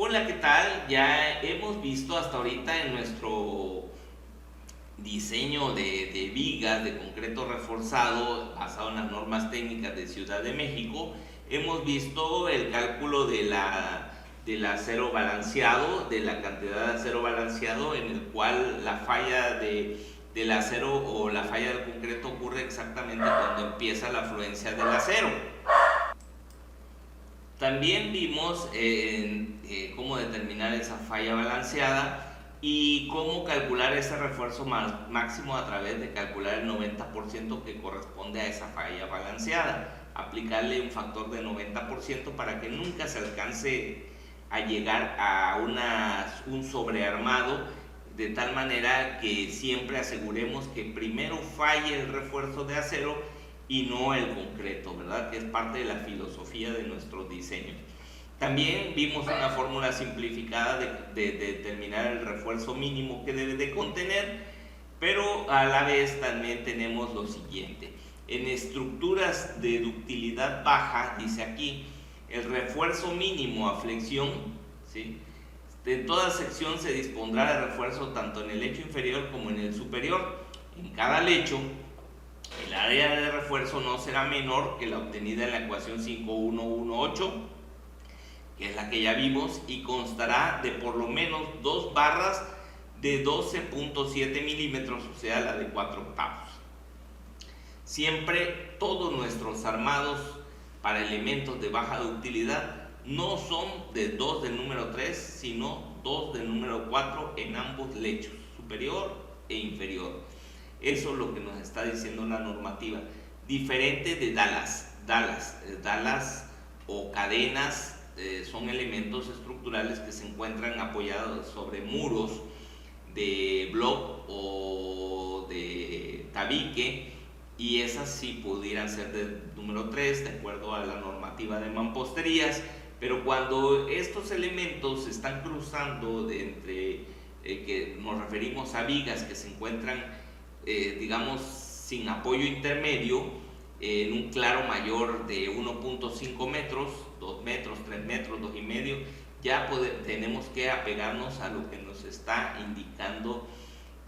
Hola, ¿qué tal? Ya hemos visto hasta ahorita en nuestro diseño de vigas de concreto reforzado basado en las normas técnicas de Ciudad de México, hemos visto el cálculo del acero balanceado, de la cantidad de acero balanceado, en el cual la falla del acero o la falla del concreto ocurre exactamente cuando empieza la afluencia del acero. También vimos cómo determinar esa falla balanceada y cómo calcular ese refuerzo máximo a través de calcular el 90% que corresponde a esa falla balanceada. Aplicarle un factor de 90% para que nunca se alcance a llegar a un sobrearmado, de tal manera que siempre aseguremos que primero falle el refuerzo de acero y no el concreto, ¿verdad? Que es parte de la filosofía de nuestros diseños. También vimos una fórmula simplificada de determinar el refuerzo mínimo que debe de contener, pero a la vez también tenemos lo siguiente. En estructuras de ductilidad baja, dice aquí, el refuerzo mínimo a flexión, ¿sí? En toda sección se dispondrá de refuerzo tanto en el lecho inferior como en el superior. En cada lecho, el área de refuerzo no será menor que la obtenida en la ecuación 5118, que es la que ya vimos, y constará de por lo menos 2 barras de 12.7 milímetros, o sea, la de 4/8. Siempre todos nuestros armados para elementos de baja ductilidad no son de 2 del número 3, sino 2 del número 4 en ambos lechos, superior e inferior. Eso es lo que nos está diciendo la normativa. Diferente de dalas o cadenas, son elementos estructurales que se encuentran apoyados sobre muros de block o de tabique, y esas sí pudieran ser del número 3 de acuerdo a la normativa de mamposterías. Pero cuando estos elementos se están cruzando que nos referimos a vigas que se encuentran digamos sin apoyo intermedio, en un claro mayor de 1.5 metros, 2 metros, 3 metros, 2,5, ya tenemos que apegarnos a lo que nos está indicando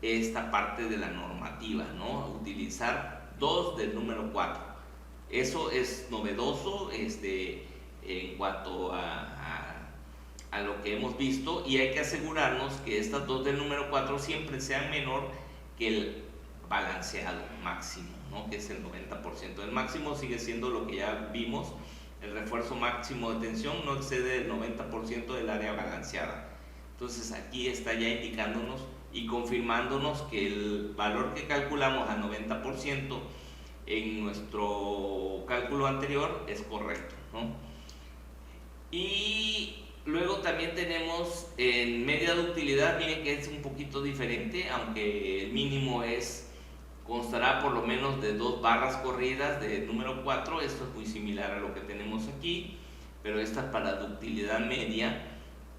esta parte de la normativa, ¿no? Utilizar 2 del número 4. Eso es novedoso en cuanto a lo que hemos visto, y hay que asegurarnos que estas 2 del número 4 siempre sean menor que el balanceado máximo, ¿no? Que es el 90%. El máximo sigue siendo lo que ya vimos, el refuerzo máximo de tensión no excede el 90% del área balanceada. Entonces aquí está ya indicándonos y confirmándonos que el valor que calculamos a 90% en nuestro cálculo anterior es correcto, ¿no? Y luego también tenemos en media ductilidad, miren que es un poquito diferente, aunque el mínimo constará por lo menos de 2 barras corridas de número 4. Esto es muy similar a lo que tenemos aquí, pero esta es para ductilidad media.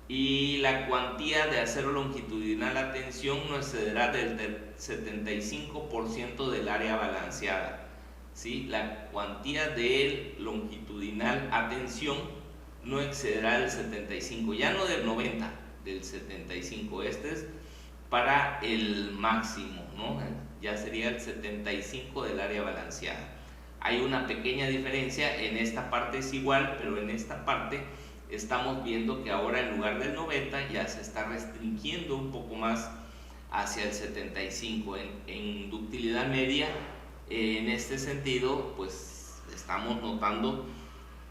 Y la cuantía de acero longitudinal a tensión no excederá del 75% del área balanceada, ¿sí? La cuantía de longitudinal a tensión no excederá el 75, ya no del 90, del 75. Este es para el máximo, ¿no? Ya sería el 75 del área balanceada. Hay una pequeña diferencia, en esta parte es igual, pero en esta parte estamos viendo que ahora en lugar del 90 ya se está restringiendo un poco más hacia el 75. En ductilidad media, en este sentido, pues estamos notando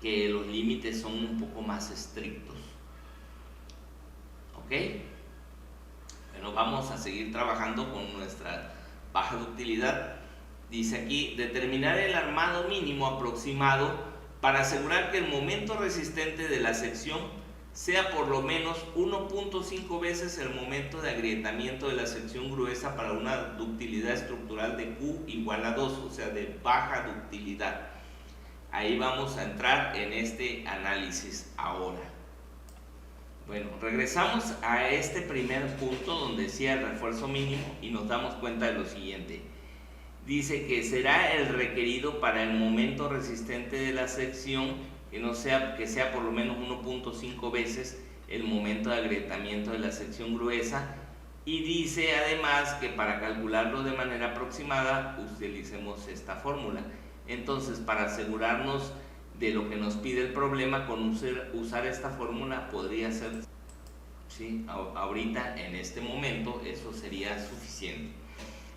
que los límites son un poco más estrictos. ¿Ok? Bueno, vamos a seguir trabajando con nuestra baja ductilidad. Dice aquí, determinar el armado mínimo aproximado para asegurar que el momento resistente de la sección sea por lo menos 1.5 veces el momento de agrietamiento de la sección gruesa para una ductilidad estructural de Q igual a 2, o sea, de baja ductilidad. Ahí vamos a entrar en este análisis ahora. Bueno, regresamos a este primer punto donde decía el refuerzo mínimo y nos damos cuenta de lo siguiente. Dice que será el requerido para el momento resistente de la sección que sea por lo menos 1.5 veces el momento de agrietamiento de la sección gruesa, y dice además que para calcularlo de manera aproximada utilicemos esta fórmula. Entonces, para asegurarnos de lo que nos pide el problema, con usar esta fórmula podría ser, ¿sí? Ahorita, en este momento, eso sería suficiente.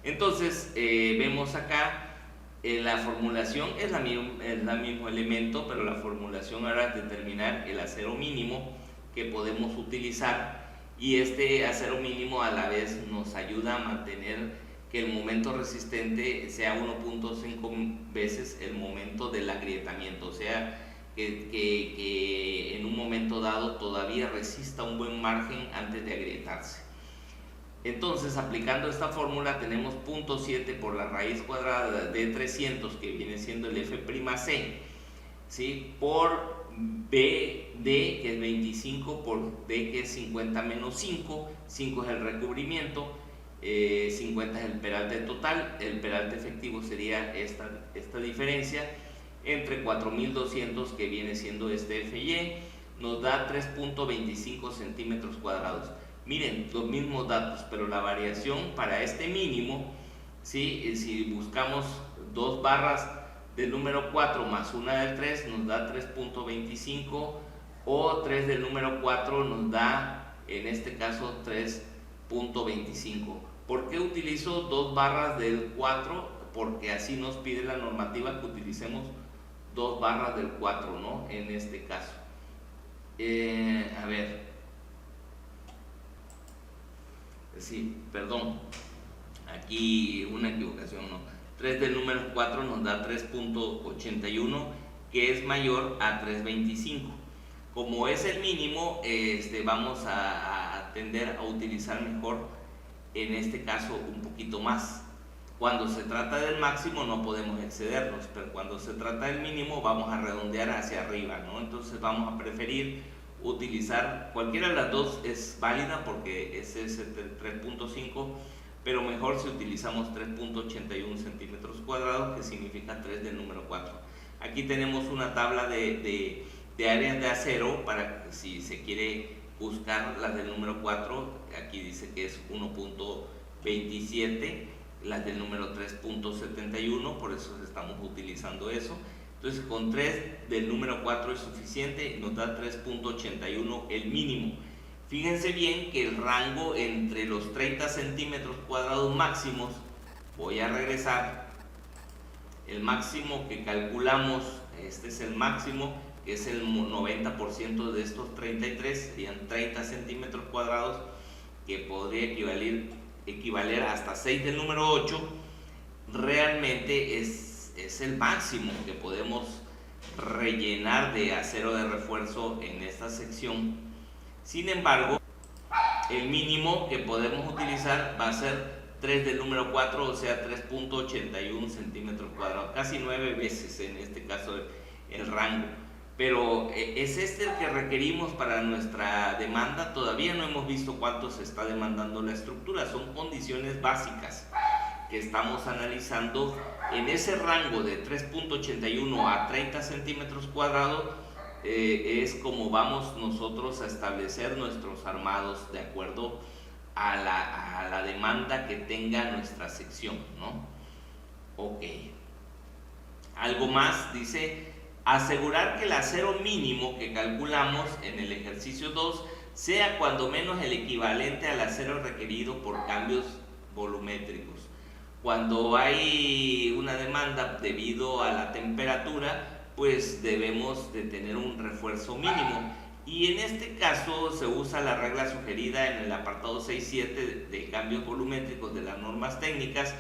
Entonces, vemos acá, la formulación es el mismo elemento, pero la formulación ahora es determinar el acero mínimo que podemos utilizar, y este acero mínimo a la vez nos ayuda a mantener que el momento resistente sea 1.5 veces el momento del agrietamiento, o sea, que en un momento dado todavía resista un buen margen antes de agrietarse. Entonces, aplicando esta fórmula, tenemos 0.7 por la raíz cuadrada de 300, que viene siendo el F'C, ¿sí? Por BD, que es 25, por D, que es 50 menos 5, 5 es el recubrimiento, 50 es el peralte total, el peralte efectivo sería esta diferencia, entre 4200, que viene siendo este FY, nos da 3.25 centímetros cuadrados. Miren, los mismos datos, pero la variación para este mínimo, ¿sí? Si buscamos dos barras del número 4 más una del 3, nos da 3.25, o 3 del número 4 nos da, en este caso, 3.25. ¿Por qué utilizo dos barras del 4? Porque así nos pide la normativa que utilicemos dos barras del 4, ¿no? En este caso. A ver. Sí, perdón. Aquí una equivocación, ¿no? 3 del número 4 nos da 3.81, que es mayor a 3.25. Como es el mínimo, vamos a tender a utilizar mejor, en este caso, un poquito más. Cuando se trata del máximo no podemos excedernos, pero cuando se trata del mínimo vamos a redondear hacia arriba, ¿no? Entonces vamos a preferir utilizar cualquiera de las dos, es válida porque ese es el 3.5, pero mejor si utilizamos 3.81 centímetros cuadrados, que significa 3 del número 4. Aquí tenemos una tabla de áreas de acero para si se quiere buscar las del número 4. Aquí dice que es 1.27, las del número 3.71, por eso estamos utilizando eso. Entonces, con 3 del número 4 es suficiente, nos da 3.81 el mínimo. Fíjense bien que el rango entre los 30 centímetros cuadrados máximos, voy a regresar, el máximo que calculamos, este es el máximo, que es el 90% de estos 33, serían 30 centímetros cuadrados, que podría equivaler hasta 6 del número 8, realmente es el máximo que podemos rellenar de acero de refuerzo en esta sección. Sin embargo, el mínimo que podemos utilizar va a ser 3 del número 4, o sea 3.81 centímetros cuadrados, casi 9 veces en este caso el rango. Pero es este el que requerimos para nuestra demanda. Todavía no hemos visto cuánto se está demandando la estructura, son condiciones básicas que estamos analizando. En ese rango de 3.81 a 30 centímetros cuadrados es como vamos nosotros a establecer nuestros armados de acuerdo a la demanda que tenga nuestra sección, ¿no? Ok. Algo más, dice, asegurar que el acero mínimo que calculamos en el ejercicio 2 sea cuando menos el equivalente al acero requerido por cambios volumétricos. Cuando hay una demanda debido a la temperatura, pues debemos de tener un refuerzo mínimo. Y en este caso se usa la regla sugerida en el apartado 6.7 de cambios volumétricos de las normas técnicas,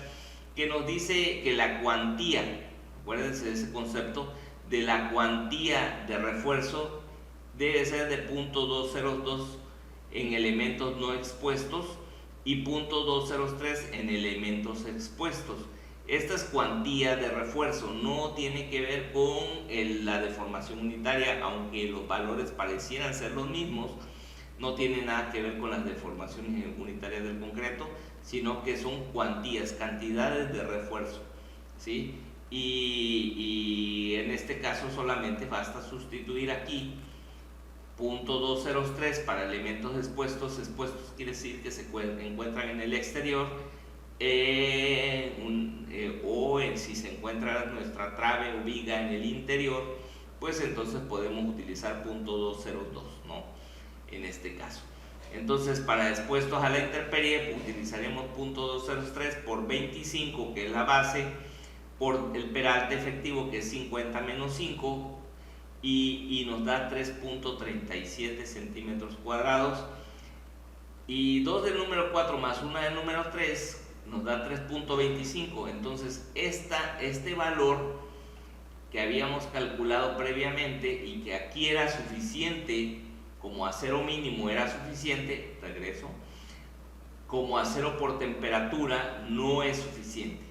que nos dice que la cuantía, acuérdense de ese concepto, de la cuantía de refuerzo debe ser de 0.202 en elementos no expuestos y 0.203 en elementos expuestos. Estas cuantías de refuerzo no tiene que ver con la deformación unitaria, aunque los valores parecieran ser los mismos, no tiene nada que ver con las deformaciones unitarias del concreto, sino que son cuantías, cantidades de refuerzo, ¿sí? Y en este caso solamente basta sustituir aquí Punto 203 para elementos expuestos. Expuestos quiere decir que se encuentran en el exterior, si se encuentra nuestra trave o viga en el interior, pues entonces podemos utilizar punto 202, ¿no? En este caso. Entonces, para expuestos a la intemperie utilizaremos punto 203 por 25, que es la base, por el peralte efectivo, que es 50 menos 5, y nos da 3.37 centímetros cuadrados, y 2 del número 4 más 1 del número 3 nos da 3.25. Entonces este valor que habíamos calculado previamente y que aquí era suficiente, como acero mínimo era suficiente, regreso, como acero por temperatura no es suficiente,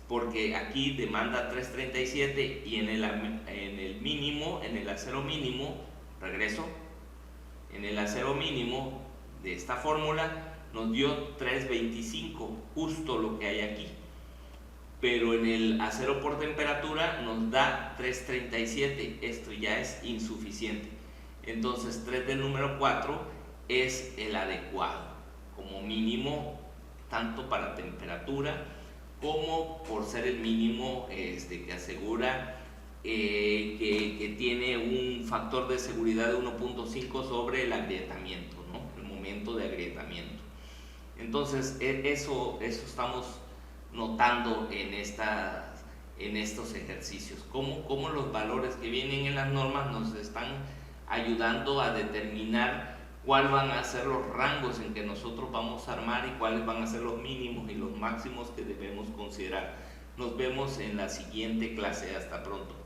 porque aquí demanda 337 y en el mínimo, en el acero mínimo, regreso, en el acero mínimo de esta fórmula nos dio 325, justo lo que hay aquí, pero en el acero por temperatura nos da 337, esto ya es insuficiente. Entonces 3 del número 4 es el adecuado como mínimo, tanto para temperatura como por ser el mínimo que asegura que tiene un factor de seguridad de 1.5 sobre el agrietamiento, ¿no? El momento de agrietamiento. Entonces eso estamos notando en estos ejercicios, cómo los valores que vienen en las normas nos están ayudando a determinar cuáles van a ser los rangos en que nosotros vamos a armar y cuáles van a ser los mínimos y los máximos que debemos considerar. Nos vemos en la siguiente clase. Hasta pronto.